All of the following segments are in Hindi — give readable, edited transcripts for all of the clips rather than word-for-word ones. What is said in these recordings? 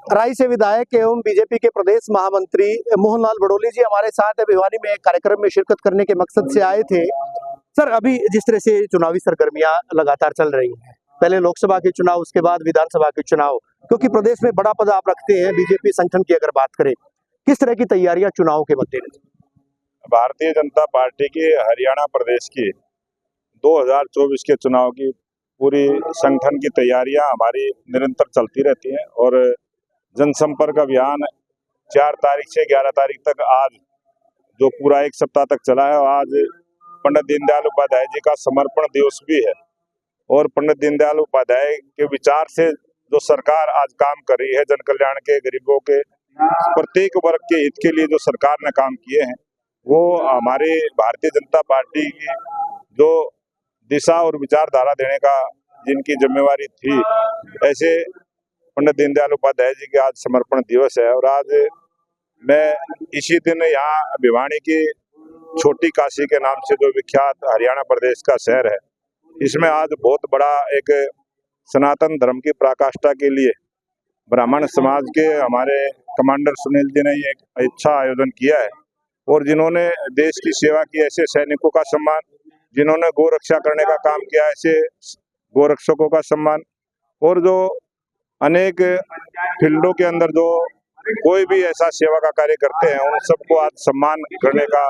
राई से विधायक एवं बीजेपी के प्रदेश महामंत्री मोहनलाल बड़ोली जी हमारे साथ भिवानी में एक कार्यक्रम में शिरकत करने के मकसद से आए थे। सर, अभी जिस तरह से चुनावी सरगर्मियां लगातार चल रही हैं, पहले लोकसभा के चुनाव, उसके बाद विधानसभा के चुनाव, क्योंकि प्रदेश में बड़ा पद आप रखते हैं बीजेपी संगठन की, अगर बात करें किस तरह की तैयारियां चुनाव के मद्देनजर? भारतीय जनता पार्टी के हरियाणा प्रदेश की 2024 के चुनाव की पूरी संगठन की तैयारियां हमारी निरंतर चलती रहती हैं और जनसंपर्क अभियान 4 तारीख से 11 तारीख तक आज जो पूरा एक सप्ताह तक चला है। आज पंडित दीनदयाल उपाध्याय जी का समर्पण दिवस भी है और पंडित दीनदयाल उपाध्याय के विचार से जो सरकार आज काम कर रही है, जन कल्याण के, गरीबों के, प्रत्येक वर्ग के हित के लिए जो सरकार ने काम किए हैं, वो हमारी भारतीय जनता पार्टी की जो दिशा और विचारधारा देने का जिनकी जिम्मेवारी थी, ऐसे पंडित दीनदयाल उपाध्याय जी के आज समर्पण दिवस है। और आज मैं इसी दिन यहाँ भिवानी की छोटी काशी के नाम से जो विख्यात हरियाणा प्रदेश का शहर है, इसमें आज बहुत बड़ा एक सनातन धर्म की पराकाष्ठा के लिए ब्राह्मण समाज के हमारे कमांडर सुनील जी ने एक अच्छा आयोजन किया है और जिन्होंने देश की सेवा की, ऐसे सैनिकों का सम्मान, जिन्होंने गौ रक्षा करने का काम किया, ऐसे गोरक्षकों का सम्मान, और जो अनेक फील्डों के अंदर जो कोई भी ऐसा सेवा का कार्य करते हैं, उन सबको आज सम्मान करने का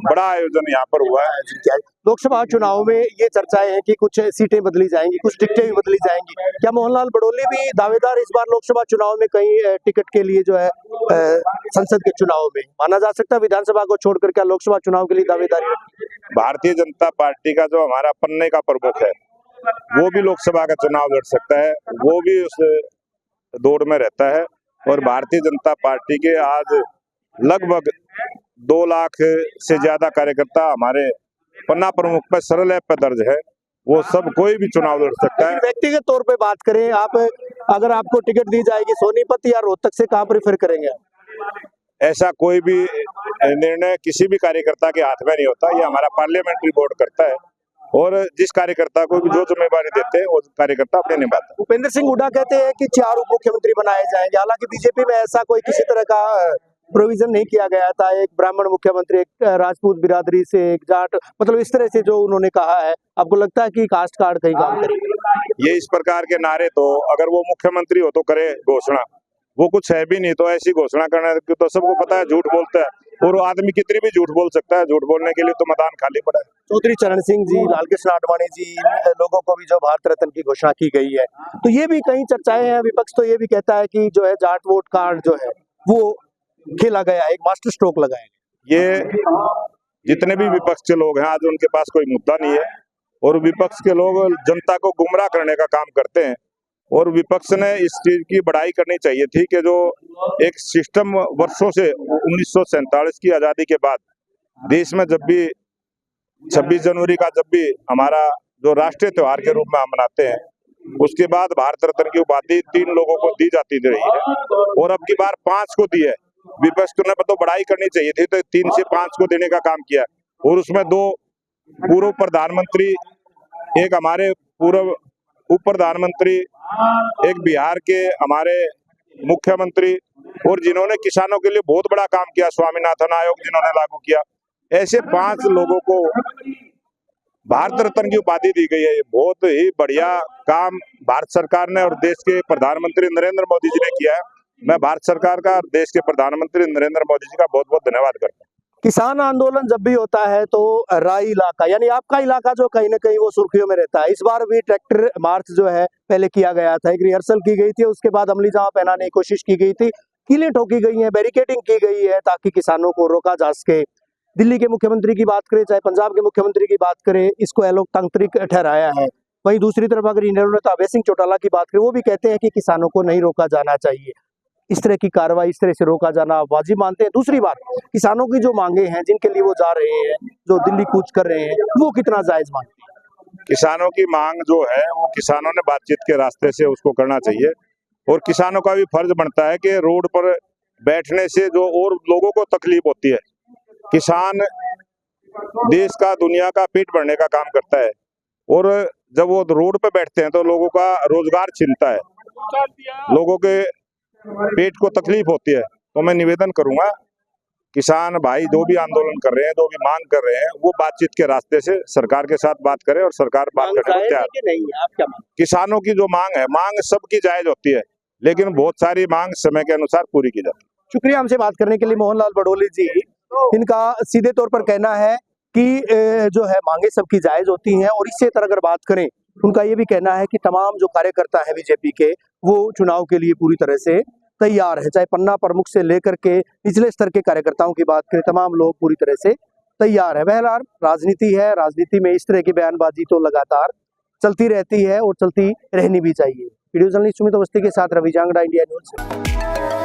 बड़ा आयोजन यहाँ पर हुआ है। लोकसभा चुनाव में ये चर्चाएं हैं कि कुछ सीटें बदली जाएंगी, कुछ टिकटें भी बदली जाएंगी। क्या मोहनलाल बड़ोली भी दावेदार इस बार लोकसभा चुनाव में कहीं टिकट के लिए जो है संसद के चुनाव में माना जा सकता है? विधानसभा को छोड़कर क्या लोकसभा चुनाव के लिए दावेदारी? भारतीय जनता पार्टी का जो हमारा पन्ने का प्रमुख है, वो भी लोकसभा का चुनाव लड़ सकता है, वो भी उस दौड़ में रहता है। और भारतीय जनता पार्टी के आज लगभग 2 लाख से ज्यादा कार्यकर्ता हमारे पन्ना प्रमुख पर सरल ऐप पर दर्ज है, वो सब कोई भी चुनाव लड़ सकता है। व्यक्तिगत तौर पे बात करें, आप अगर आपको टिकट दी जाएगी सोनीपत या रोहतक से, कहाँ प्रेफर करेंगे? ऐसा कोई भी निर्णय किसी भी कार्यकर्ता के हाथ में नहीं होता, ये हमारा पार्लियामेंट्री बोर्ड करता है और जिस कार्यकर्ता को भी जो जिम्मेवारी देते हैं वो कार्यकर्ता अपने निभाता है। भूपेंद्र सिंह हुड्डा कहते हैं कि 4 उप मुख्यमंत्री बनाए जाएंगे, हालांकि बीजेपी में ऐसा कोई किसी तरह का प्रोविजन नहीं किया गया था। एक ब्राह्मण मुख्यमंत्री, एक राजपूत बिरादरी से, एक जाट, मतलब इस तरह से जो उन्होंने कहा है, आपको लगता है कि कास्ट कार्ड कहीं काम करेगा? ये इस प्रकार के नारे तो अगर वो मुख्यमंत्री हो तो करे घोषणा, वो कुछ है भी नहीं तो ऐसी घोषणा करना तो सबको पता है झूठ बोलता है और आदमी कितनी भी झूठ बोल सकता है, झूठ बोलने के लिए तो मैदान खाली पड़ा है। चौधरी चरण सिंह जी, लालकृष्ण आडवाणी जी, लोगों को भी जो भारत रत्न की घोषणा की गई है, तो ये भी कई चर्चाएं हैं। विपक्ष तो ये भी कहता है कि जो है जाट वोट कार्ड जो है वो खेला गया, एक मास्टर स्ट्रोक लगाया। ये जितने भी विपक्ष के लोग हैं, आज उनके पास कोई मुद्दा नहीं है और विपक्ष के लोग जनता को गुमराह करने का काम करते हैं। और विपक्ष ने इस चीज की बड़ाई करनी चाहिए थी कि जो एक सिस्टम वर्षों से 1947 की आजादी के बाद देश में जब भी 26 जनवरी का जब भी हमारा जो राष्ट्रीय त्योहार के रूप में हम मनाते हैं, उसके बाद भारत रत्न की उपाधि 3 लोगों को दी जाती रही है और अब की बार 5 को दी है। विपक्ष ने तो बड़ाई करनी चाहिए थी, तो 3 से 5 को देने का काम किया और उसमें 2 पूर्व प्रधानमंत्री, एक हमारे पूर्व उप प्रधानमंत्री, एक बिहार के हमारे मुख्यमंत्री, और जिन्होंने किसानों के लिए बहुत बड़ा काम किया, स्वामीनाथन आयोग जिन्होंने लागू किया, ऐसे 5 लोगों को भारत रत्न की उपाधि दी गई है। ये बहुत ही बढ़िया काम भारत सरकार ने और देश के प्रधानमंत्री नरेंद्र मोदी जी ने किया है। मैं भारत सरकार का, देश के प्रधानमंत्री नरेंद्र मोदी जी का बहुत बहुत धन्यवाद करता हूँ। किसान आंदोलन जब भी होता है तो राई इलाका, यानी आपका इलाका जो कहीं ना कहीं वो सुर्खियों में रहता है। इस बार भी ट्रैक्टर मार्च जो है पहले किया गया था, एक रिहर्सल की गई थी, उसके बाद अमली जामा पहनाने की कोशिश की गई थी, कीलें ठोकी गई हैं, बैरिकेडिंग की गई है ताकि किसानों को रोका जा सके। दिल्ली के मुख्यमंत्री की बात करें, चाहे पंजाब के मुख्यमंत्री की बात करें, इसको अलोकतांत्रिक ठहराया है। वहीं दूसरी तरफ अगर इन्होंने नेता अभय सिंह चौटाला की बात करें, वो भी कहते हैं कि किसानों को नहीं रोका जाना चाहिए। इस तरह की कार्रवाई, इस तरह से रोका जाना वाजिब मानते हैं? दूसरी बात, किसानों की जो मांगे हैं, जिनके लिए वो जा रहे हैं, जो दिल्ली कूच कर रहे हैं, वो कितना जायज मानते हैं? किसानों की मांग जो है वो किसानों ने बातचीत के रास्ते से उसको करना चाहिए और किसानों का भी फर्ज बनता है कि रोड पर बैठने से जो और लोगों को तकलीफ होती है, किसान देश का, दुनिया का पेट भरने का काम करता है और जब वो रोड पे बैठते हैं तो लोगों का रोजगार छिनता है, लोगों के पेट को तकलीफ होती है, तो मैं निवेदन करूंगा किसान भाई जो भी आंदोलन कर रहे हैं, जो भी मांग कर रहे हैं, वो बातचीत के रास्ते से सरकार के साथ बात करें और सरकार बात करने को तैयार है। नहीं आप क्या मांग? किसानों की जो मांग है, मांग सबकी जायज होती है, लेकिन बहुत सारी मांग समय के अनुसार पूरी की जाती है। शुक्रिया हमसे बात करने के लिए मोहनलाल बड़ोली जी। इनका सीधे तौर पर कहना है कि जो है मांगे सबकी जायज होती हैं और इससे तरह अगर बात करें, उनका ये भी कहना है कि तमाम जो कार्यकर्ता है बीजेपी के, वो चुनाव के लिए पूरी तरह से तैयार है। चाहे पन्ना प्रमुख से लेकर के निचले स्तर के कार्यकर्ताओं की बात करें, तमाम लोग पूरी तरह से तैयार है। बहरहाल राजनीति है, राजनीति में इस तरह की बयानबाजी तो लगातार चलती रहती है और चलती रहनी भी चाहिए। वीडियो जर्नलिस्ट सुमित अवस्थी के साथ रवि जांगड़ा, इंडिया न्यूज।